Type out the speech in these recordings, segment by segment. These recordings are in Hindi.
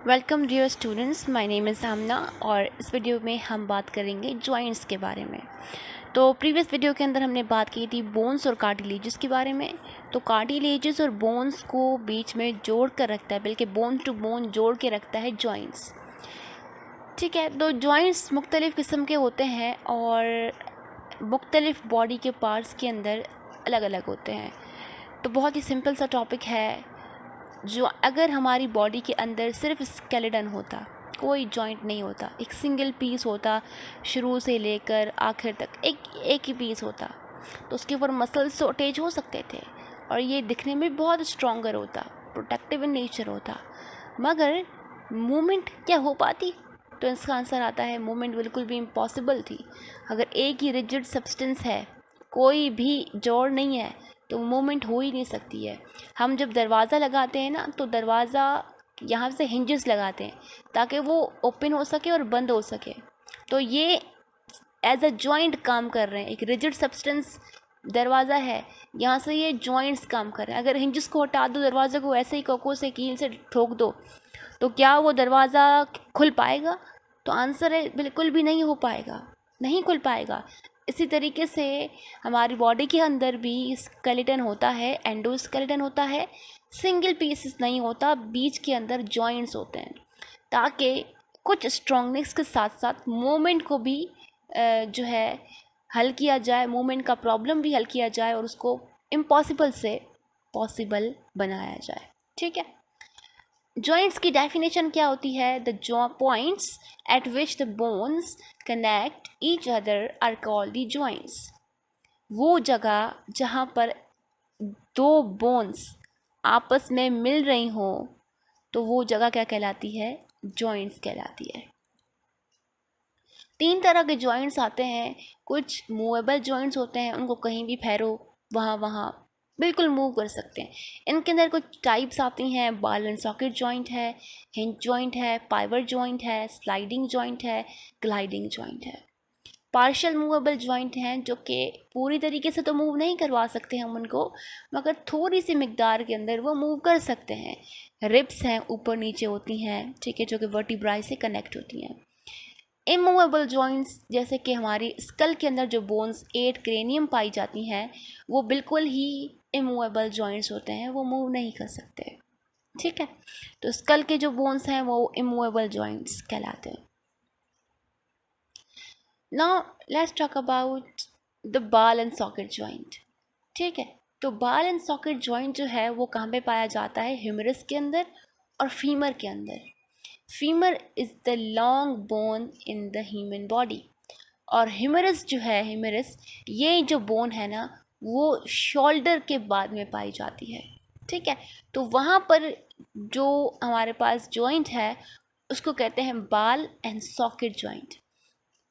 Welcome dear students, my name is Amna और इस वीडियो में हम बात करेंगे जॉइंट्स के बारे में। तो प्रीवियस वीडियो के अंदर हमने बात की थी बोन्स और कार्टिलेजेस के बारे में। तो कार्टिलेजेस और बोन्स को बीच में जोड़ कर रखता है, बल्कि बोन टू बोन जोड़ के रखता है जॉइंट्स। ठीक है, तो जॉइंट्स मुख्तलिफ़ किस्म के होते हैं और मुख्तलिफ़ बॉडी के पार्ट्स के अंदर अलग अलग होते हैं। तो बहुत ही सिंपल सा टॉपिक है, जो अगर हमारी बॉडी के अंदर सिर्फ स्केलेटन होता, कोई जॉइंट नहीं होता, एक सिंगल पीस होता, शुरू से लेकर आखिर तक एक ही पीस होता, तो उसके ऊपर मसल्स तो अटैच हो सकते थे और ये दिखने में बहुत स्ट्रॉन्गर होता, प्रोटेक्टिव इन नेचर होता, मगर मूवमेंट क्या हो पाती? तो इसका आंसर आता है मूवमेंट बिल्कुल भी इम्पॉसिबल थी। अगर एक ही रिजिड सब्सटेंस है, कोई भी जोड़ नहीं है, तो मूवमेंट हो ही नहीं सकती है। हम जब दरवाज़ा लगाते हैं ना, तो दरवाज़ा यहाँ से हिंजेस लगाते हैं ताकि वो ओपन हो सके और बंद हो सके। तो ये एज अ जॉइंट काम कर रहे हैं। एक रिजिड सब्सटेंस दरवाज़ा है, यहाँ से ये जॉइंट्स काम कर रहे हैं। अगर हिंजेस को हटा दो, दरवाज़े को ऐसे ही कोको से कील से ठोक दो, तो क्या वो दरवाज़ा खुल पाएगा? तो आंसर है बिल्कुल भी नहीं हो पाएगा, नहीं खुल पाएगा। इसी तरीके से हमारी बॉडी के अंदर भी स्केलेटन होता है, एंडोस्केलेटन होता है, सिंगल पीसेस नहीं होता, बीच के अंदर जॉइंट्स होते हैं, ताकि कुछ स्ट्रॉन्गनेस के साथ साथ मूवमेंट को भी जो है हल किया जाए, मूवमेंट का प्रॉब्लम भी हल किया जाए और उसको इम्पॉसिबल से पॉसिबल बनाया जाए। ठीक है, जॉइंट्स की डेफिनेशन क्या होती है? The points at which the bones connect each other are called the joints. वो जगह जहाँ पर दो बोन्स आपस में मिल रही हों, तो वो जगह क्या कहलाती है? जॉइंट्स कहलाती है। तीन तरह के जॉइंट्स आते हैं। कुछ मूवेबल जॉइंट्स होते हैं, उनको कहीं भी फेरो, वहाँ वहाँ बिल्कुल मूव कर सकते हैं। इनके अंदर कुछ टाइप्स आती हैं। बॉल एंड सॉकेट जॉइंट है, हिंज जॉइंट है, पाइवट जॉइंट है, स्लाइडिंग जॉइंट है, ग्लाइडिंग जॉइंट है। पार्शियल मूवेबल जॉइंट हैं, जो कि पूरी तरीके से तो मूव नहीं करवा सकते हम उनको, मगर थोड़ी सी मिकदार के अंदर वो मूव कर सकते हैं। रिब्स हैं, ऊपर नीचे होती हैं, ठीक है, जो कि वर्टिब्राई से कनेक्ट होती हैं। इमूवेबल जॉइंट्स, जैसे कि हमारी स्कल के अंदर जो बोन्स 8 क्रेनियम पाई जाती हैं, वो बिल्कुल ही इमूवेबल जॉइंट्स होते हैं, वो मूव नहीं कर सकते। ठीक है, तो स्कल के जो बोन्स हैं वो इमूवेबल जॉइंट्स कहलाते हैं। Now let's talk about the ball and socket joint. ठीक है, तो बॉल एंड सॉकेट जॉइंट जो है वो कहाँ पे पाया जाता है? ह्यूमरस के अंदर और फीमर के अंदर। Femur is the long bone in the human body, और ह्यूमरस जो है, ह्यूमरस ये जो बोन है ना, वो शोल्डर के बाद में पाई जाती है। ठीक है, तो वहाँ पर जो हमारे पास जॉइंट है उसको कहते हैं बॉल एंड सॉकेट जॉइंट।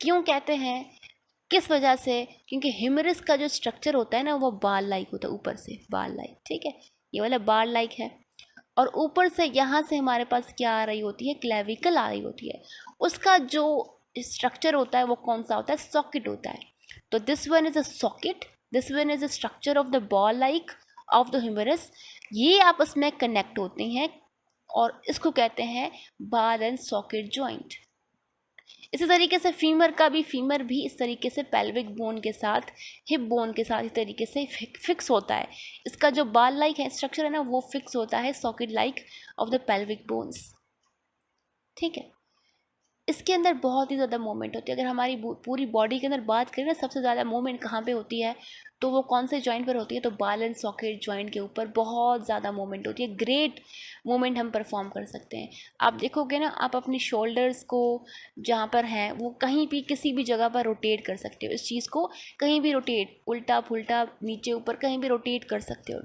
क्यों कहते हैं, किस वजह से? क्योंकि ह्यूमरस का जो स्ट्रक्चर होता है ना, वो बाल लाइक होता है, ऊपर से बाल लाइक। ठीक है, ये वाला बाल लाइक है, और ऊपर से यहाँ से हमारे पास क्या आ रही होती है? क्लेविकल आ रही होती है। उसका जो स्ट्रक्चर होता है वो कौन सा होता है? सॉकेट होता है। तो this one is a socket, this one is a structure of the ball like of the humerus. ये आपस में कनेक्ट होते हैं और इसको कहते हैं बॉल एंड सॉकेट जॉइंट। इसी तरीके से फीमर भी इस तरीके से पेल्विक बोन के साथ, हिप बोन के साथ इस तरीके से फिक्स होता है। इसका जो बाल लाइक है स्ट्रक्चर है ना, वो फिक्स होता है socket like of the pelvic bones. ठीक है, इसके अंदर बहुत ही ज़्यादा मूवमेंट होती है। अगर हमारी पूरी बॉडी के अंदर बात करें ना, सबसे ज़्यादा मूवमेंट कहाँ पे होती है, तो वो कौन से जॉइंट पर होती है? तो बॉल एंड सॉकेट जॉइंट के ऊपर बहुत ज़्यादा मूवमेंट होती है। ग्रेट मूवमेंट हम परफॉर्म कर सकते हैं। आप देखोगे ना, आप अपनी शोल्डर्स को जहाँ पर हैं वो कहीं भी किसी भी जगह पर रोटेट कर सकते हो। इस चीज़ को कहीं भी रोटेट, उल्टा पुल्टा, नीचे ऊपर कहीं भी रोटेट कर सकते हो।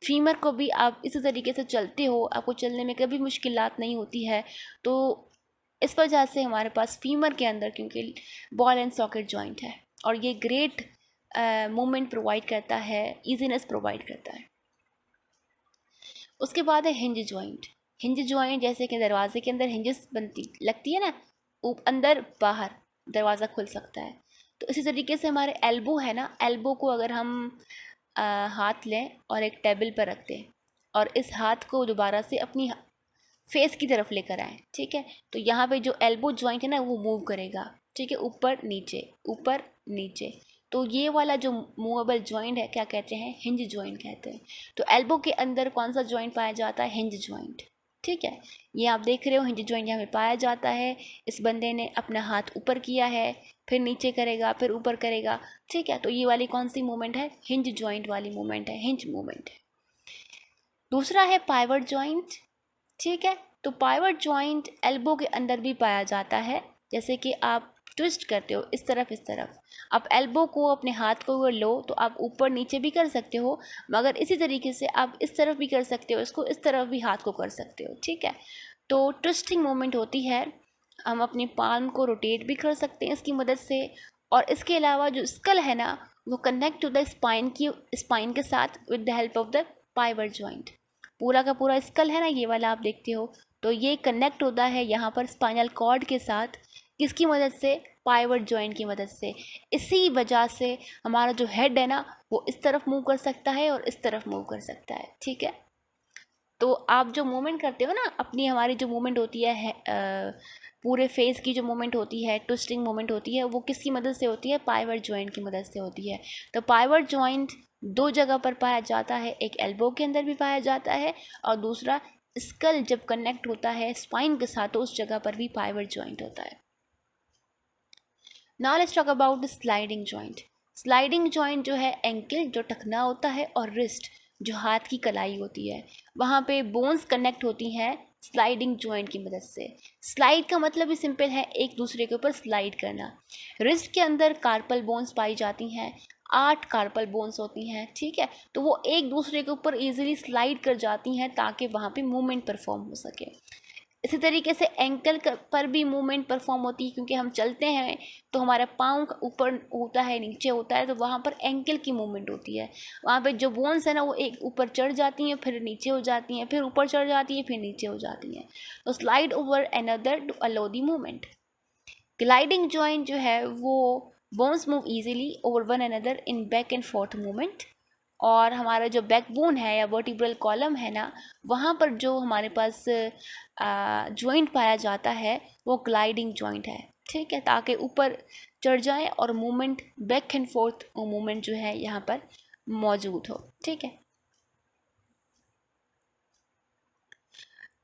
फीमर को भी आप इसी तरीके से चलते हो, आपको चलने में कभी मुश्किलात नहीं होती है। तो इस वजह से हमारे पास फीमर के अंदर, क्योंकि बॉल एंड सॉकेट जॉइंट है और ये ग्रेट मूवमेंट प्रोवाइड करता है, इजीनेस प्रोवाइड करता है। उसके बाद है हिंज जॉइंट। हिंज जॉइंट, जैसे कि दरवाजे के अंदर हिंजेस बनती लगती है ना, अंदर बाहर दरवाज़ा खुल सकता है। तो इसी तरीके से हमारे एल्बो है ना, एल्बो को अगर हम हाथ लें और एक टेबल पर रख दें और इस हाथ को दोबारा से अपनी फेस की तरफ लेकर आए, ठीक है। तो यहाँ पे जो एल्बो जॉइंट है ना वो मूव करेगा, ठीक है, ऊपर नीचे। तो ये वाला जो मूवेबल जॉइंट है क्या कहते हैं, हिंज जॉइंट कहते हैं। तो एल्बो के अंदर कौन सा जॉइंट पाया जाता है, हिंज जॉइंट, ठीक है। ये आप देख रहे हो हिंज जॉइंट यहाँ पे पाया जाता है। इस बंदे ने अपना हाथ ऊपर किया है, फिर नीचे करेगा, फिर ऊपर करेगा, ठीक है। तो ये वाली कौन सी मूवमेंट है, हिंज जॉइंट वाली मूवमेंट है, हिंज मूवमेंट है। दूसरा है पाइवट जॉइंट, ठीक है। तो पाइवट जॉइंट एल्बो के अंदर भी पाया जाता है। जैसे कि आप ट्विस्ट करते हो इस तरफ, आप एल्बो को अपने हाथ को अगर लो तो आप ऊपर नीचे भी कर सकते हो, मगर इसी तरीके से आप इस तरफ भी कर सकते हो, इसको इस तरफ भी हाथ को कर सकते हो, ठीक है। तो ट्विस्टिंग मोमेंट होती है, हम अपनी पाल्म को रोटेट भी कर सकते हैं इसकी मदद से। और इसके अलावा जो स्कल है ना वो कनेक्ट टू द स्पाइन के साथ with the help of the pivot joint. पूरा का पूरा स्कल है ना ये वाला आप देखते हो, तो ये कनेक्ट होता है यहाँ पर स्पाइनल कॉर्ड के साथ, किसकी मदद से, पाइवट जॉइंट की मदद से। इसी वजह से हमारा जो हेड है ना वो इस तरफ मूव कर सकता है और इस तरफ मूव कर सकता है, ठीक है। तो आप जो मूवमेंट करते हो ना अपनी, हमारी जो मूवमेंट होती है पूरे फेस की जो मूवमेंट होती है, ट्विस्टिंग मूवमेंट होती है, वो किसकी मदद से होती है, पाइवट जॉइंट की मदद से होती है। तो पाइवट जॉइंट दो जगह पर पाया जाता है, एक एल्बो के अंदर भी पाया जाता है और दूसरा स्कल जब कनेक्ट होता है स्पाइन के साथ तो उस जगह पर भी पाइवट जॉइंट होता है। Now let's talk about the sliding joint. Sliding joint जो है एंकल जो टखना होता है और रिस्ट जो हाथ की कलाई होती है, वहाँ पे बोन्स कनेक्ट होती हैं स्लाइडिंग जॉइंट की मदद से। स्लाइड का मतलब ही सिंपल है, एक दूसरे के ऊपर स्लाइड करना। रिस्ट के अंदर कार्पल बोन्स पाई जाती हैं, 8 कार्पल बोन्स होती हैं, ठीक है। तो वो एक दूसरे के ऊपर इजीली स्लाइड कर जाती हैं ताकि वहाँ पे मूवमेंट परफॉर्म हो सके। इसी तरीके से एंकल पर भी मूवमेंट परफॉर्म होती है, क्योंकि हम चलते हैं तो हमारा पाँव ऊपर होता है नीचे होता है, तो वहाँ पर एंकल की मूवमेंट होती है। वहाँ पे जो बोन्स है ना वो एक ऊपर चढ़ जाती हैं, फिर नीचे हो जाती हैं, फिर ऊपर चढ़ जाती है, फिर नीचे हो जाती हैं। तो slide over another to allow the movement. Gliding joint जो है वो bones move easily over one another in back and forth movement. और हमारा जो बैकबोन है या वर्टिब्रल कॉलम है ना, वहाँ पर जो हमारे पास जॉइंट पाया जाता है वो ग्लाइडिंग जॉइंट है, ठीक है, ताकि ऊपर चढ़ जाए और movement back and forth movement जो है यहाँ पर मौजूद हो, ठीक है।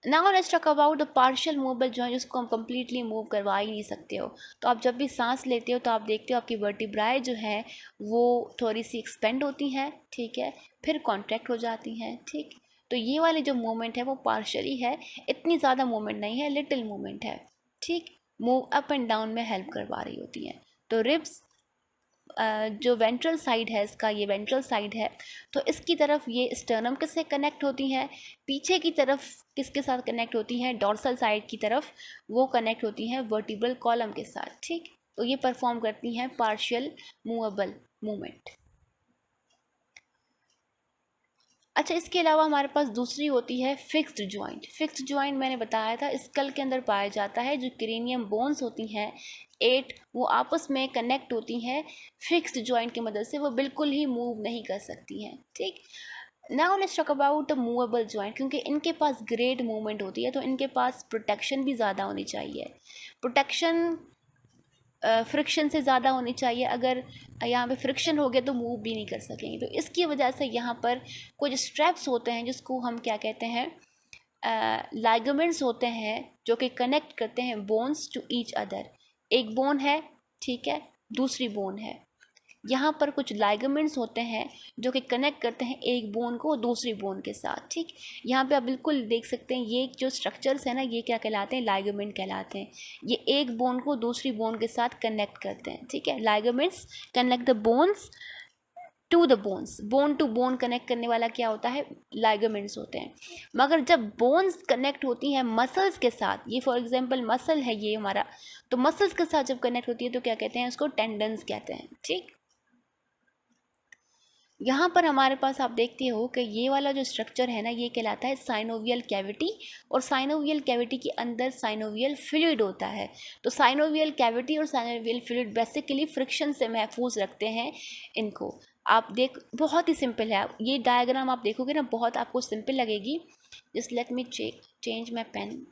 Now let's talk about the partial movable joint, जिसको हम कम्प्लीटली मूव करवा ही नहीं सकते हो। तो आप जब भी सांस लेते हो तो आप देखते हो आपकी वर्टिब्राए जो है वो थोड़ी सी एक्सपेंड होती हैं, ठीक है, फिर कॉन्ट्रैक्ट हो जाती हैं, ठीक। तो ये वाली जो मूवमेंट है वो पार्शियली है, इतनी ज़्यादा मूवमेंट नहीं है, लिटिल मूवमेंट है, ठीक। मूव अप एंड डाउन में हेल्प करवा रही होती हैं। तो रिब्स जो वेंट्रल साइड है इसका, ये वेंट्रल साइड है, तो इसकी तरफ ये स्टर्नम किससे कनेक्ट होती हैं, पीछे की तरफ किसके साथ कनेक्ट होती हैं, डॉर्सल साइड की तरफ वो कनेक्ट होती हैं वर्टिब्रल कॉलम के साथ, ठीक। तो ये परफॉर्म करती हैं पार्शियल मूवेबल मूवमेंट। अच्छा, इसके अलावा हमारे पास दूसरी होती है फिक्स्ड जॉइंट। फिक्स्ड जॉइंट मैंने बताया था स्कल के अंदर पाया जाता है, जो क्रेनियम बोन्स होती हैं 8 वो आपस में कनेक्ट होती हैं फिक्स्ड जॉइंट की मदद से, वो बिल्कुल ही मूव नहीं कर सकती हैं, ठीक। Now let's talk about the movable joint. क्योंकि इनके पास ग्रेट मूवमेंट होती है तो इनके पास प्रोटेक्शन भी ज़्यादा होनी चाहिए। प्रोटेक्शन फ्रिक्शन से ज़्यादा होनी चाहिए। अगर यहाँ पे फ्रिक्शन हो गया तो मूव भी नहीं कर सकेंगे। तो इसकी वजह से यहाँ पर कुछ स्ट्रैप्स होते हैं जिसको हम क्या कहते हैं, लाइगामेंट्स होते हैं जो कि कनेक्ट करते हैं बोन्स टू ईच अदर। एक बोन है, ठीक है, दूसरी बोन है, यहाँ पर कुछ लाइगामेंट्स होते हैं जो कि कनेक्ट करते हैं एक बोन को दूसरी बोन के साथ, ठीक। यहाँ पे आप बिल्कुल देख सकते हैं ये जो स्ट्रक्चर्स है ना ये क्या कहलाते हैं, लाइगामेंट कहलाते हैं। ये एक बोन को दूसरी बोन के साथ कनेक्ट करते हैं, ठीक है। Ligaments connect the bones to the bones. Bone to bone connect करने वाला क्या होता है, लाइगामेंट्स होते हैं। मगर जब बोन्स कनेक्ट होती हैं मसल्स के साथ, ये फॉर एग्जांपल मसल है ये हमारा, तो मसल्स के साथ जब कनेक्ट होती है तो क्या कहते हैं, उसको टेंडन्स कहते हैं, ठीक। यहाँ पर हमारे पास आप देखते हो कि ये वाला जो स्ट्रक्चर है ना ये कहलाता है साइनोवियल कैविटी। और साइनोवियल कैविटी के अंदर साइनोवियल फ्लूइड होता है। तो साइनोवियल कैविटी और साइनोवियल फ्लूइड बेसिकली फ्रिक्शन से महफूज रखते हैं इनको। आप देख, बहुत ही सिंपल है। ये डायग्राम आप देखोगे ना, बहुत आपको सिंपल लगेगी। Just let me change my pen.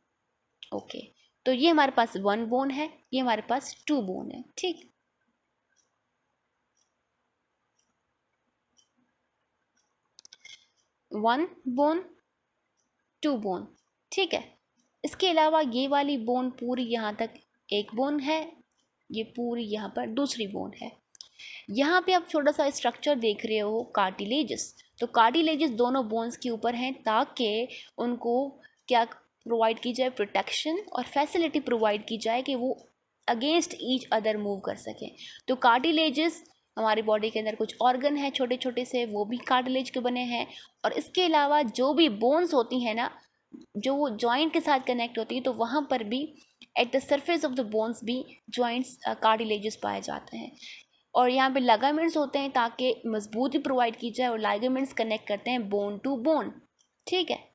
Okay, तो ये हमारे पास 1 बोन है, ये हमारे पास 2 बोन है, ठीक। 1 बोन, 2 बोन, ठीक है। इसके अलावा ये वाली बोन पूरी यहाँ तक एक बोन है, ये पूरी यहाँ पर दूसरी बोन है। यहाँ पे आप छोटा सा स्ट्रक्चर देख रहे हो, कार्टिलेजेस। तो कार्टिलेजेस दोनों बोन्स के ऊपर हैं ताकि उनको क्या प्रोवाइड की जाए, प्रोटेक्शन और फैसिलिटी प्रोवाइड की जाए कि वो अगेंस्ट ईच अदर मूव कर सकें। तो कार्टिलेजेस, हमारी बॉडी के अंदर कुछ ऑर्गन है छोटे छोटे से, वो भी कार्टिलेज के बने हैं। और इसके अलावा जो भी बोन्स होती हैं ना, जो वो जॉइंट के साथ कनेक्ट होती है, तो वहाँ पर भी at the surface of the bones भी जॉइंट्स कार्टिलेजेस पाए जाते हैं। और यहाँ पे लागामेंट्स होते हैं ताकि मजबूती प्रोवाइड की जाए, और लागामेंट्स कनेक्ट करते हैं बोन टू बोन, ठीक है।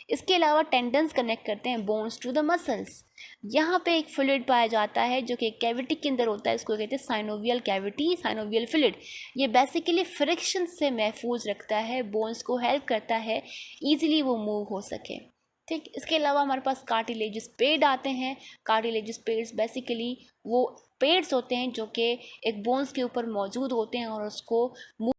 इसके अलावा टेंडन्स कनेक्ट करते हैं बोन्स टू द मसल्स। यहाँ पे एक फ्लूइड पाया जाता है जो कि कैविटी के अंदर होता है, इसको कहते हैं साइनोवियल कैविटी, साइनोवियल फ्लूइड। ये बेसिकली फ्रिक्शन से महफूज रखता है बोन्स को, हेल्प करता है ईजिली वो मूव हो सके, ठीक। इसके अलावा हमारे पास कार्टिलेजिस पेड आते हैं। कार्टिलेजिस पेड्स बेसिकली वो पेड्स होते हैं जो कि एक बोन्स के ऊपर मौजूद होते हैं और उसको